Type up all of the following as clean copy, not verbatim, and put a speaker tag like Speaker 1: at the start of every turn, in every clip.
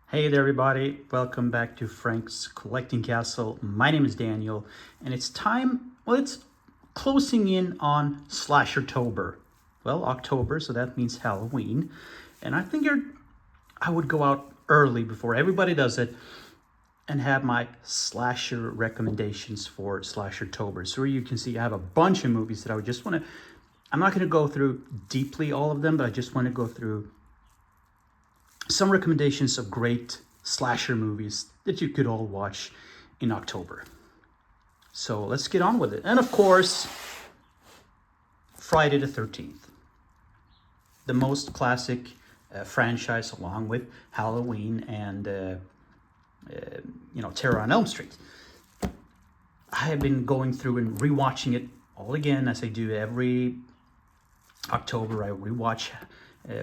Speaker 1: Hey there everybody, welcome back to Frank's Collecting Castle. My name is Daniel and it's time, it's closing in on SLASHERtober. Well, October, so that means Halloween. And I think I would go out early before everybody does it and have my slasher recommendations for SLASHERtober. So you can see I have a bunch of movies that I would just want to, I'm not going to go through deeply all of them, but I just want to go through some recommendations of great slasher movies that you could all watch in October. So let's get on with it. And of course, Friday the 13th. The most classic franchise along with Halloween and, Terror on Elm Street. I have been going through and rewatching it all again as I do every October. I rewatch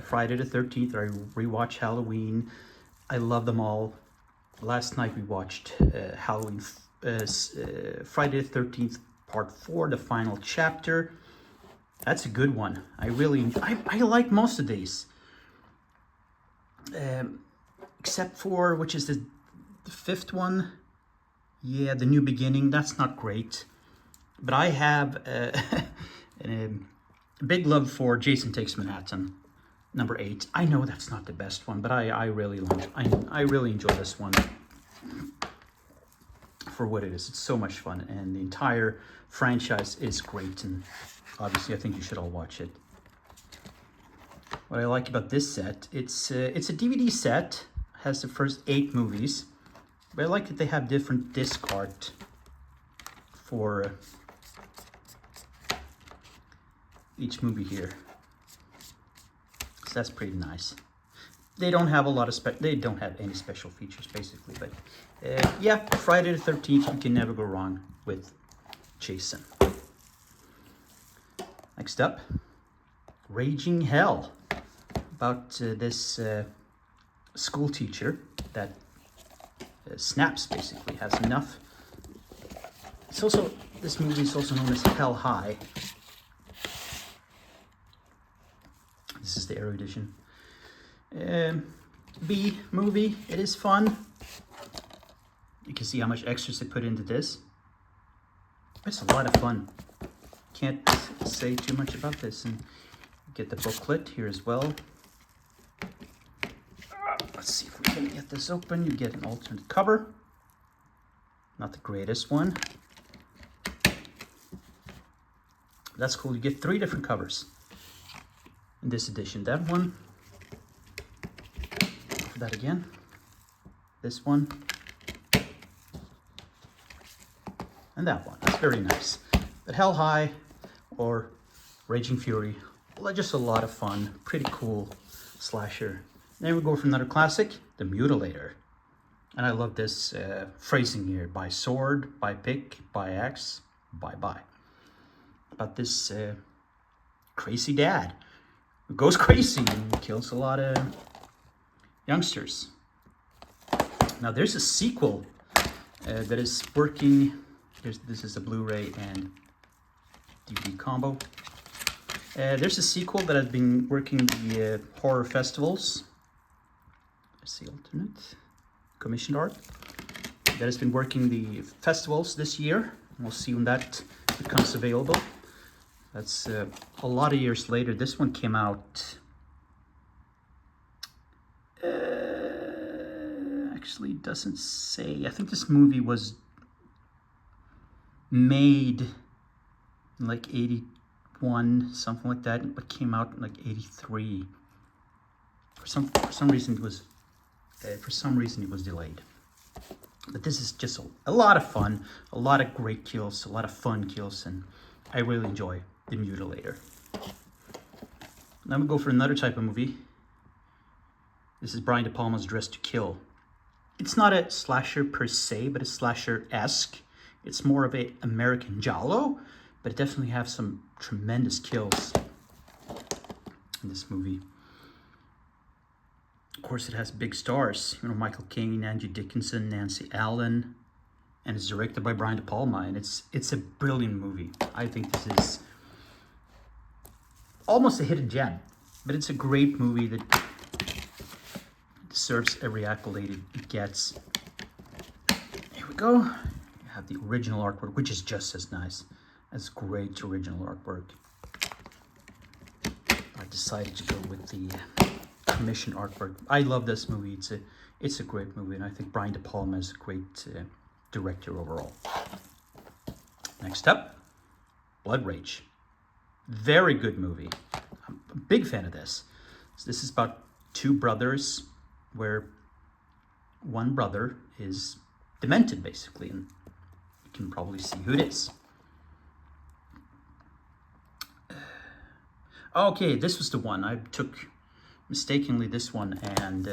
Speaker 1: Friday the 13th, I rewatch Halloween. I love them all. Last night we watched Halloween, Friday the 13th part 4, the final chapter. That's a good one. I like most of these. Except for, which is the fifth one. Yeah, The New Beginning, that's not great. But I have a big love for Jason Takes Manhattan. Number 8. I know that's not the best one, but I really enjoy this one for what it is. It's so much fun, and the entire franchise is great, and obviously I think you should all watch it. What I like about this set, it's a DVD set, has the first 8 movies, but I like that they have different disc art for each movie here. That's pretty nice. They don't have a lot of they don't have any special features basically, but yeah, Friday the 13th, you can never go wrong with Jason. Next up, Raging Hell, about this school teacher that snaps, basically has enough. This movie is also known as Hell High. This is the Arrow edition. B movie, it is fun. You can see how much extras they put into this. It's a lot of fun. Can't say too much about this. And get the booklet here as well. Let's see if we can get this open. You get an alternate cover. Not the greatest one. That's cool. You get 3 different covers in this edition. That one, for that again, this one, and that one. That's very nice. But Hell High or Raging Fury, well, just a lot of fun, pretty cool slasher. Then we go for another classic, The Mutilator. And I love this phrasing here: by sword, by pick, by axe, bye-bye. About this crazy dad who goes crazy and kills a lot of youngsters. Now there's a sequel that is working. This is a Blu-ray and DVD combo. There's a sequel that has been working the horror festivals. There's the alternate commissioned art that has been working the festivals this year. We'll see when that becomes available. That's a lot of years later. This one came out, actually doesn't say. I think this movie was made in like 81, something like that, but came out in like 83. For some reason it was delayed. But this is just a lot of fun, a lot of great kills, a lot of fun kills, and I really enjoy The Mutilator. Now I'm gonna go for another type of movie. This is Brian De Palma's Dressed to Kill. It's not a slasher per se, but a slasher-esque. It's more of a American giallo, but it definitely has some tremendous kills in this movie. Of course, it has big stars, Michael Caine, Angie Dickinson, Nancy Allen, and it's directed by Brian De Palma, and it's a brilliant movie. I think this is almost a hidden gem, but it's a great movie that deserves every accolade it gets. Here we go. You have the original artwork, which is just as nice. That's great original artwork. I decided to go with the commission artwork. I love this movie. It's a great movie, and I think Brian De Palma is a great director overall. Next up, Blood Rage. Very good movie. I'm a big fan of this. So this is about two brothers, where one brother is demented, basically, and you can probably see who it is. Okay, this was the one. I took mistakenly this one and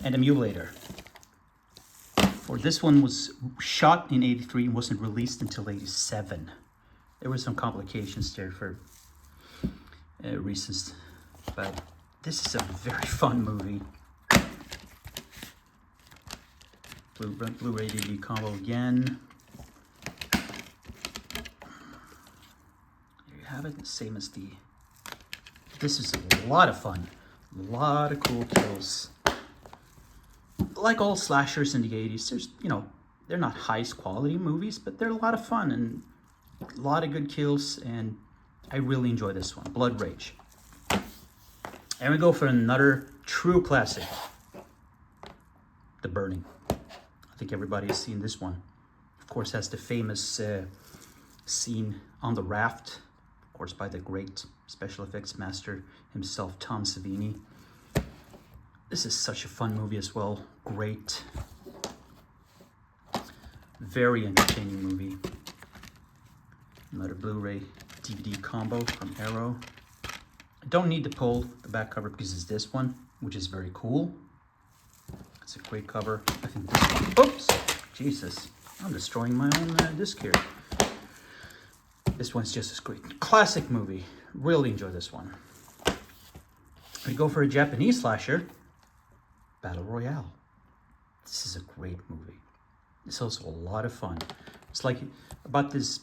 Speaker 1: Emulator. For this one was shot in '83 and wasn't released until '87. There were some complications there for reasons, but this is a very fun movie. Blu-ray DVD combo again. There you have it, same as the... This is a lot of fun. A lot of cool kills. Like all slashers in the 80s, there's, you know, they're not highest quality movies, but they're a lot of fun and a lot of good kills, and I really enjoy this one, Blood Rage. And we go for another true classic, The Burning. I think everybody has seen this one. Of course, has the famous scene on the raft, of course, by the great special effects master himself, Tom Savini. This is such a fun movie as well. Great. Very entertaining movie. Another Blu-ray DVD combo from Arrow. I don't need to pull the back cover because it's this one, which is very cool. It's a great cover. I think this one... Oops! Jesus. I'm destroying my own disc here. This one's just as great. Classic movie. Really enjoy this one. We go for a Japanese slasher. Battle Royale. This is a great movie. It's also a lot of fun. It's like about this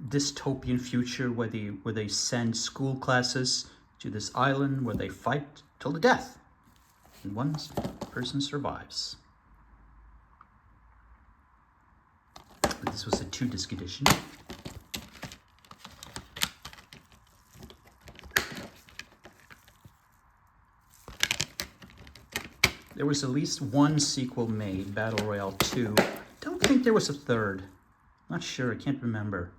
Speaker 1: dystopian future where they send school classes to this island where they fight till the death, and one person survives. This was a 2-disc edition. There was at least one sequel made, Battle Royale 2. I don't think there was a third. Not sure, I can't remember.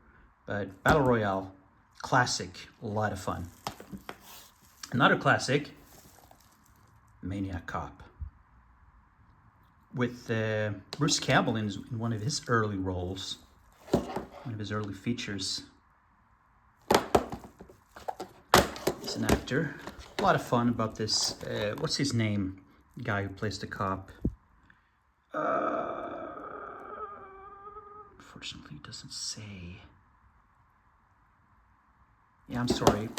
Speaker 1: But Battle Royale, classic, a lot of fun. Another classic, Maniac Cop. With Bruce Campbell in one of his early roles, one of his early features. He's an actor. A lot of fun about this. What's his name? The guy who plays the cop. Unfortunately, it doesn't say. Yeah, I'm sorry.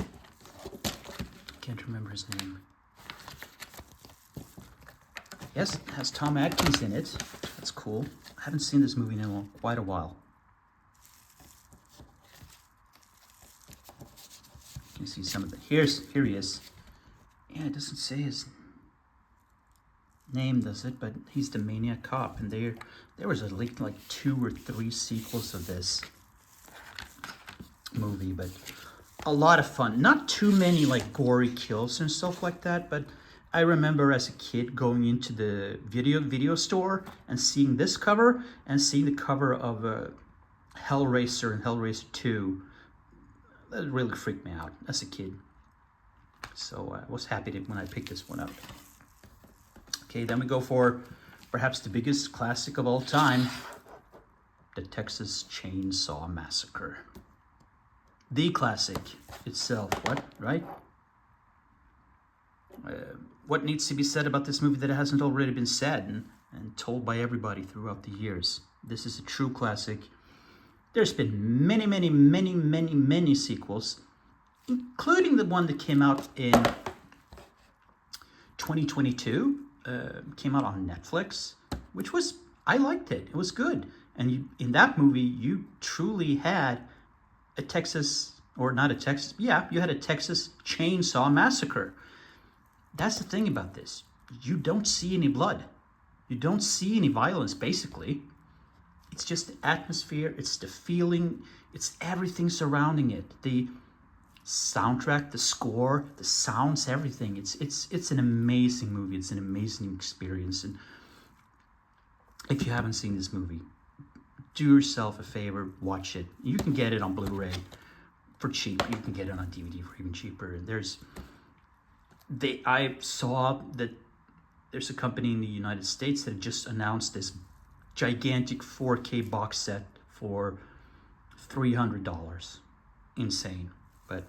Speaker 1: Can't remember his name. Yes, it has Tom Atkins in it. That's cool. I haven't seen this movie in quite a while. You can see some of the... Here he is. Yeah, it doesn't say his name, does it? But he's the Maniac Cop, and there was at least like 2 or 3 sequels of this movie, but a lot of fun. Not too many like gory kills and stuff like that, but I remember as a kid going into the video store and seeing this cover and seeing the cover of Hellraiser and Hellraiser 2. That really freaked me out as a kid. So I was happy when I picked this one up. Okay, then we go for perhaps the biggest classic of all time, the Texas Chainsaw Massacre. The classic itself, right? What needs to be said about this movie that hasn't already been said and told by everybody throughout the years? This is a true classic. There's been many sequels, including the one that came out in 2022. Came out on Netflix, which was, I liked it. It was good. And in that movie, you truly had a Texas or not a Texas, yeah, you had a Texas Chainsaw Massacre. That's the thing about this. You don't see any blood. You don't see any violence, basically. It's just the atmosphere, it's the feeling, it's everything surrounding it. The soundtrack, the score, the sounds, everything. It's an amazing movie. It's an amazing experience. And if you haven't seen this movie, do yourself a favor, watch it. You can get it on Blu-ray for cheap. You can get it on DVD for even cheaper. I saw that there's a company in the United States that just announced this gigantic 4K box set for $300. Insane. But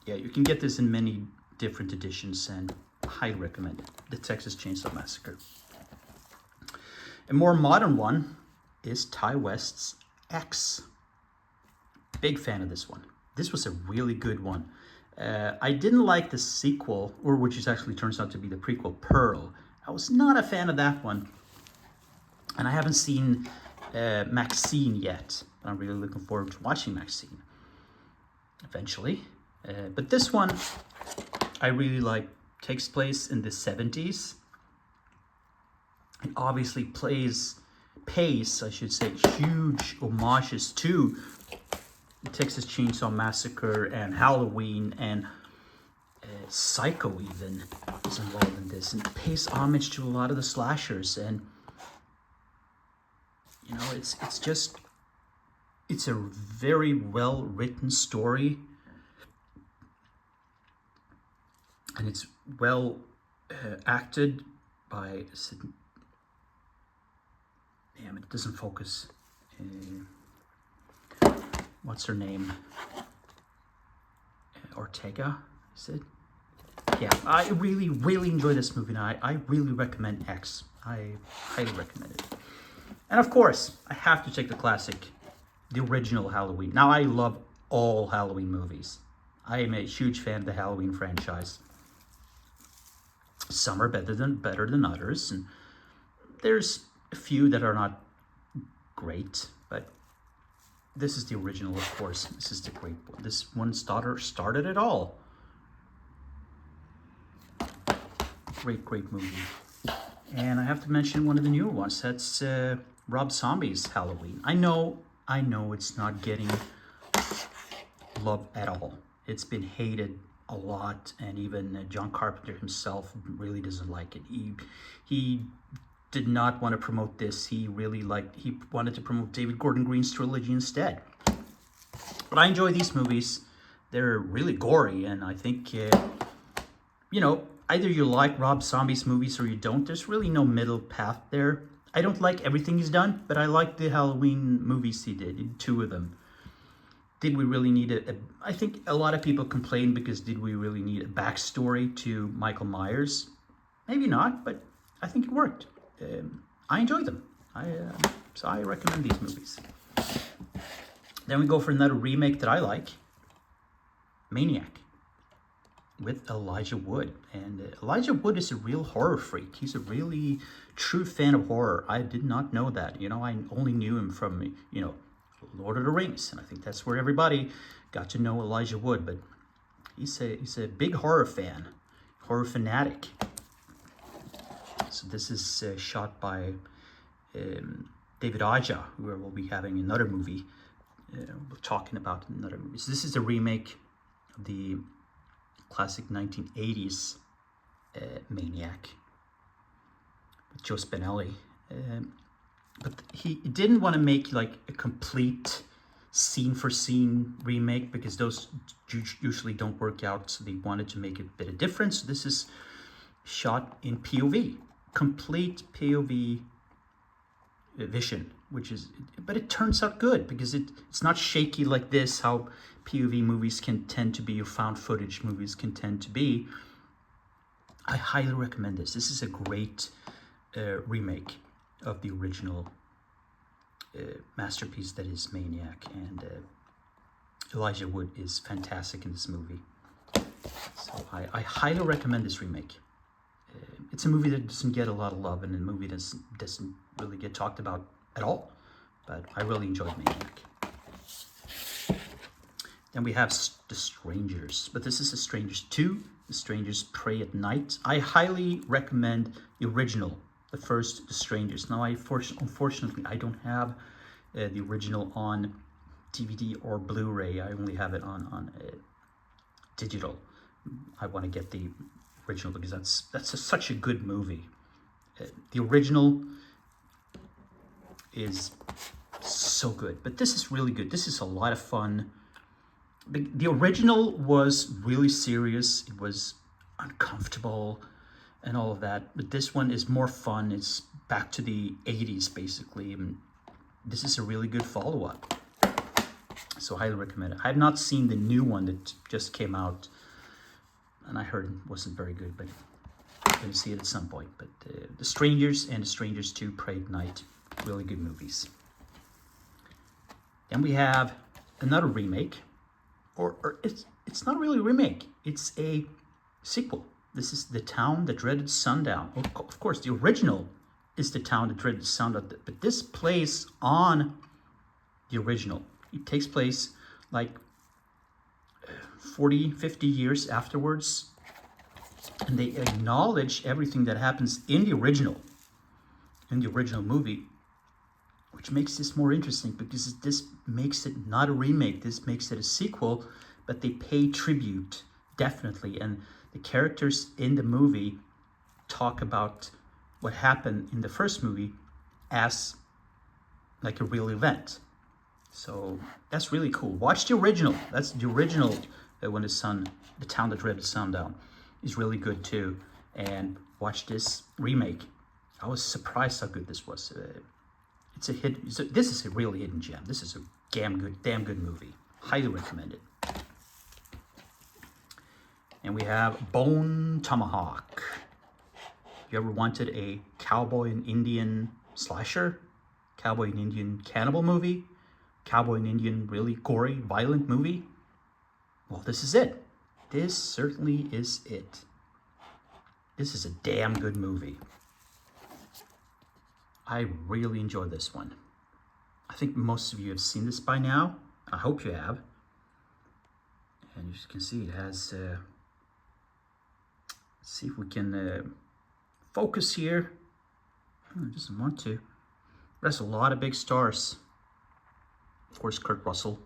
Speaker 1: yeah, you can get this in many different editions, and I highly recommend it. The Texas Chainsaw Massacre. A more modern one is Ty West's X. Big fan of this one. This was a really good one. I didn't like the sequel, or which is actually turns out to be the prequel, Pearl. I was not a fan of that one. And I haven't seen Maxine yet. But I'm really looking forward to watching Maxine eventually. But this one, I really like. Takes place in the 70s. It obviously pays, I should say, huge homages to the Texas Chainsaw Massacre and Halloween, and Psycho even is involved in this. And it pays homage to a lot of the slashers. And, you know, it's a very well-written story. And it's well acted by... Damn, it doesn't focus. What's her name? Ortega, is it? Yeah, I really, really enjoy this movie. Now, I really recommend X. I highly recommend it. And of course, I have to take the classic, the original Halloween. Now, I love all Halloween movies. I am a huge fan of the Halloween franchise. Some are better than others, and there's a few that are not great, but this is the original, of course. This is the great one. This one started it all. Great movie. And I have to mention one of the newer ones. That's Rob Zombie's Halloween. I know it's not getting love at all. It's been hated a lot, and even John Carpenter himself really doesn't like it. He did not want to promote this. He wanted to promote David Gordon Green's trilogy instead. But I enjoy these movies. They're really gory, and I think, you know, either you like Rob Zombie's movies or you don't. There's really no middle path there. I don't like everything he's done, but I like the Halloween movies he did, 2 of them. Did we really need I think a lot of people complain because did we really need a backstory to Michael Myers? Maybe not, but I think it worked. I enjoy them. So I recommend these movies. Then we go for another remake that I like. Maniac. With Elijah Wood. And Elijah Wood is a real horror freak. He's a really true fan of horror. I did not know that. You know, I only knew him from, you know, Lord of the Rings. And I think that's where everybody got to know Elijah Wood. But he's a big horror fan. Horror fanatic. So this is shot by David Aja, where we'll be having another movie. We're talking about another movie. So this is a remake of the classic 1980s Maniac with Joe Spinelli. But he didn't want to make like a complete scene-for-scene remake because those usually don't work out. So they wanted to make it a bit of difference. So this is shot in POV. Complete POV vision, but it turns out good because it's not shaky like this, how POV movies can tend to be, or found footage movies can tend to be. I highly recommend this. This is a great remake of the original masterpiece that is Maniac, and Elijah Wood is fantastic in this movie. So I highly recommend this remake. It's a movie that doesn't get a lot of love, and a movie that doesn't really get talked about at all. But I really enjoyed Maniac. Then we have The Strangers, but this is The Strangers 2, The Strangers Pray at Night. I highly recommend the original, the first The Strangers. Now, unfortunately, I don't have the original on DVD or Blu-ray. I only have it on digital. I want to get the original because that's such a good movie. The original is so good, but this is really good. This is a lot of fun. The original was really serious. It was uncomfortable and all of that, but this one is more fun. It's back to the 80s basically, and this is a really good follow-up, so I highly recommend it. I have not seen the new one that just came out, and I heard it wasn't very good, but I'm going to see it at some point. But The Strangers and The Strangers 2 Pray at Night, really good movies. Then we have another remake, or it's not really a remake, it's a sequel. This is The Town That Dreaded Sundown. Of course, the original is The Town That Dreaded Sundown, but this plays on the original. It takes place like 40, 50 years afterwards, and they acknowledge everything that happens in the original movie, which makes this more interesting because this makes it not a remake. This makes it a sequel, but they pay tribute, definitely. And the characters in the movie talk about what happened in the first movie as like a real event. So that's really cool. Watch the original. That's the original when The Town That Dreaded Sundown is really good too. And watch this remake. I was surprised how good this was. It's a hit. This is a really hidden gem. This is a damn good movie. Highly recommend it. And we have Bone Tomahawk. You ever wanted a cowboy and Indian slasher? Cowboy and Indian cannibal movie? Cowboy and Indian really gory, violent movie? Well, this is it. This certainly is it. This is a damn good movie. I really enjoy this one. I think most of you have seen this by now. I hope you have. And as you can see, it has... let's see if we can focus here. It doesn't want to. There's a lot of big stars. Of course, Kurt Russell.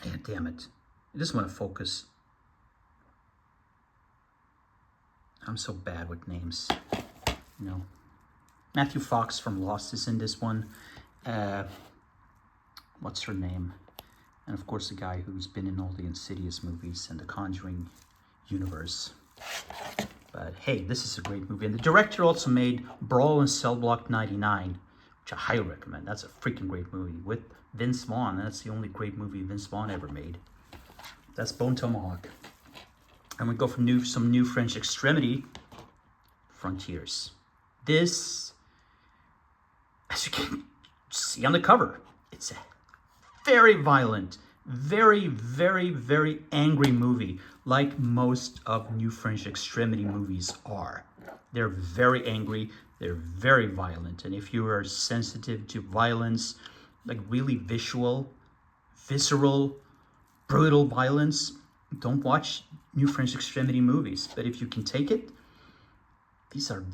Speaker 1: Yeah, damn it. I just want to focus. I'm so bad with names. You know. Matthew Fox from Lost is in this one. What's her name? And of course the guy who's been in all the Insidious movies and the Conjuring universe. But hey, this is a great movie. And the director also made Brawl in Cell Block 99, which I highly recommend. That's a freaking great movie with Vince Vaughn. That's the only great movie Vince Vaughn ever made. That's Bone Tomahawk. And we go for some new French extremity, Frontiers. This, as you can see on the cover, it's a very violent, very, very, very angry movie, like most of New French Extremity movies are. They're very angry, they're very violent, and if you are sensitive to violence, like really visceral, brutal violence, don't watch New French Extremity movies. But if you can take it, these are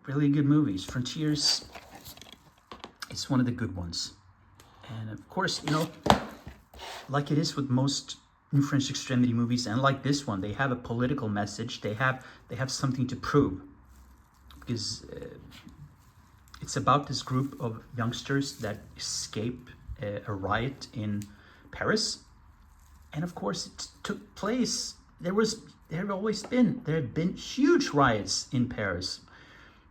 Speaker 1: really good movies. Frontiers, it's one of the good ones. And of course, you know, like it is with most New French Extremity movies, and like this one, they have a political message. They have something to prove, because it's about this group of youngsters that escape a riot in Paris. And of course, it took place. There have been huge riots in Paris.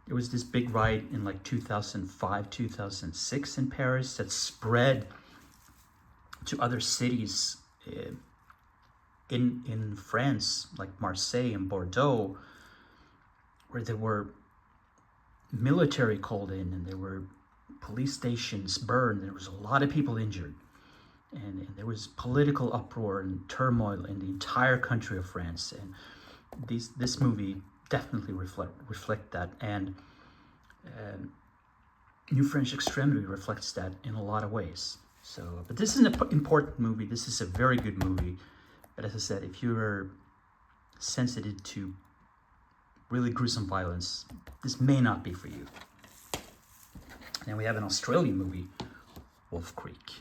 Speaker 1: There was this big riot in like 2005, 2006 in Paris that spread to other cities in France, like Marseille and Bordeaux, where there were military called in and there were police stations burned. There was a lot of people injured. And there was political uproar and turmoil in the entire country of France. And this movie definitely reflect that. And New French Extremity reflects that in a lot of ways. So, but this is an important movie. This is a very good movie. But as I said, if you're sensitive to really gruesome violence, this may not be for you. Then we have an Australian movie, Wolf Creek.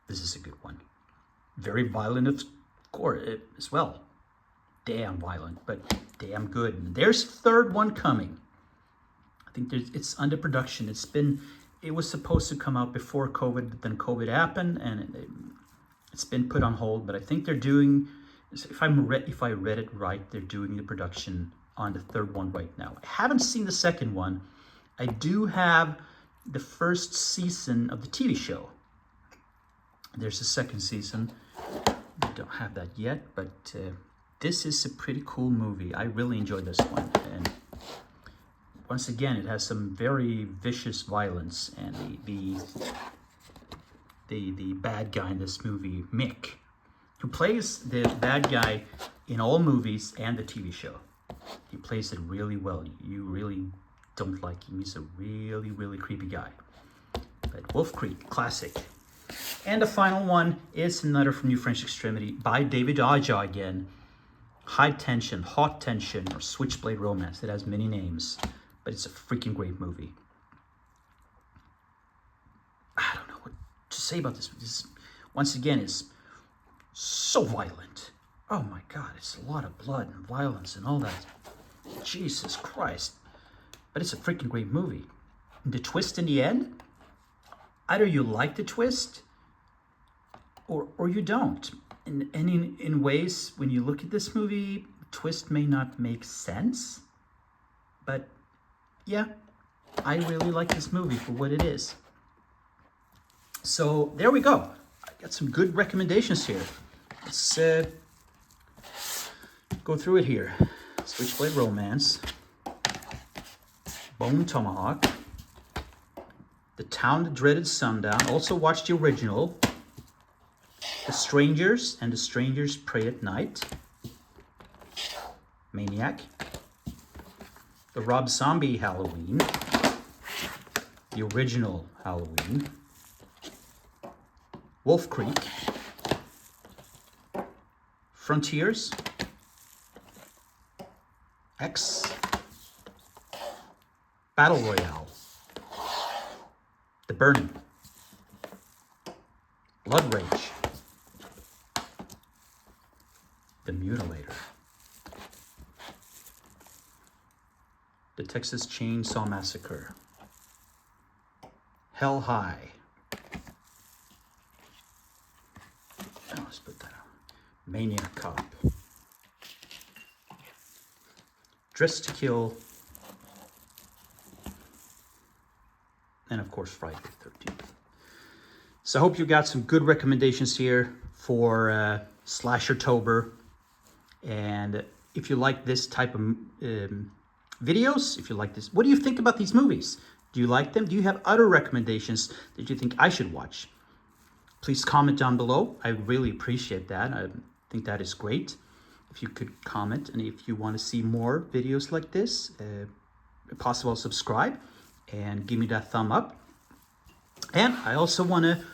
Speaker 1: This is a good one. Very violent, of course, as well. Damn violent, but damn good. And there's a third one coming. I think it's under production. It was supposed to come out before COVID, but then COVID happened, and it's been put on hold. But I think they're doing, if I read it right, they're doing the production on the third one right now. I haven't seen the second one. I do have the first season of the TV show. There's a second season. I don't have that yet, but this is a pretty cool movie. I really enjoyed this one. And once again, it has some very vicious violence, and the bad guy in this movie, Mick, who plays the bad guy in all movies and the TV show. He plays it really well. You really don't like him. He's a really, really creepy guy. But Wolf Creek, classic. And the final one is another from New French Extremity by David Aja again. High Tension, Hot Tension, or Switchblade Romance. It has many names, but it's a freaking great movie. I don't know what to say about this. This, once again, is so violent. Oh my God, it's a lot of blood and violence and all that. Jesus Christ. But it's a freaking great movie. And the twist in the end, either you like the twist or you don't. And in ways, when you look at this movie, the twist may not make sense. But yeah, I really like this movie for what it is. So there we go. I got some good recommendations here. Let's go through it here. Switchblade Romance, Bone Tomahawk, The Town That Dreaded Sundown. Also watch the original. The Strangers and The Strangers Pray at Night. Maniac. The Rob Zombie Halloween. The original Halloween. Wolf Creek. Frontiers. X. Battle Royale. The Burning. Blood Rage. The Mutilator. The Texas Chainsaw Massacre. Hell High. Oh, let's put that on. Maniac Cop. Dress to Kill. And of course, Friday the 13th. So I hope you got some good recommendations here for SLASHERtober. And if you like this type of videos, if you like this, what do you think about these movies? Do you like them? Do you have other recommendations that you think I should watch? Please comment down below. I really appreciate that. I think that is great. If you could comment, and if you want to see more videos like this, if possible, subscribe and give me that thumb up. And I also want to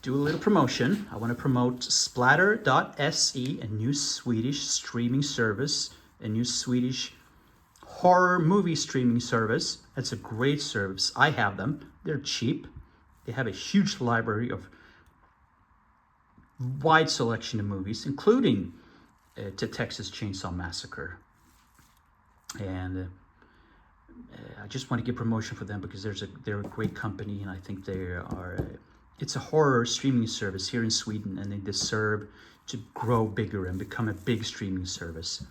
Speaker 1: do a little promotion. I want to promote splatter.se, a new Swedish streaming service, a new Swedish horror movie streaming service. It's a great service. I have them. They're cheap. They have a huge library of wide selection of movies, including to Texas Chainsaw Massacre. And I just want to give promotion for them because they're a great company, and I think they are. It's a horror streaming service here in Sweden, and they deserve to grow bigger and become a big streaming service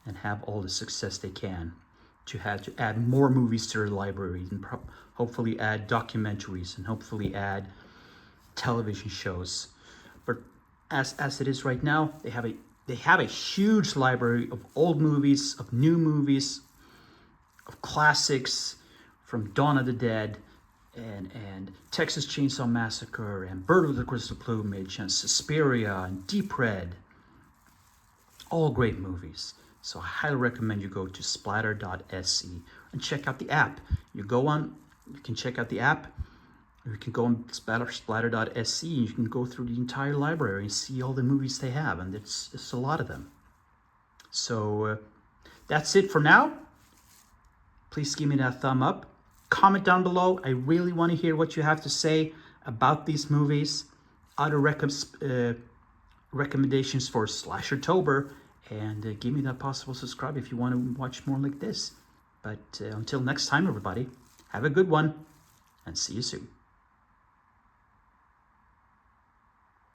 Speaker 1: and have all the success they can to add more movies to their library, and hopefully add documentaries, and hopefully add television shows. But as it is right now, they have a huge library of old movies, of new movies, of classics from Dawn of the Dead and Texas Chainsaw Massacre and Bird with the Crystal Plumage and Suspiria and Deep Red. All great movies. So I highly recommend you go to splatter.se and check out the app. You go on You can check out the app. You can go on splatter.se and you can go through the entire library and see all the movies they have, and it's a lot of them. So that's it for now. Please give me that thumb up. Comment down below. I really want to hear what you have to say about these movies, other recommendations for SLASHERtober, and give me that possible subscribe if you want to watch more like this. But until next time, everybody, have a good one, and see you soon.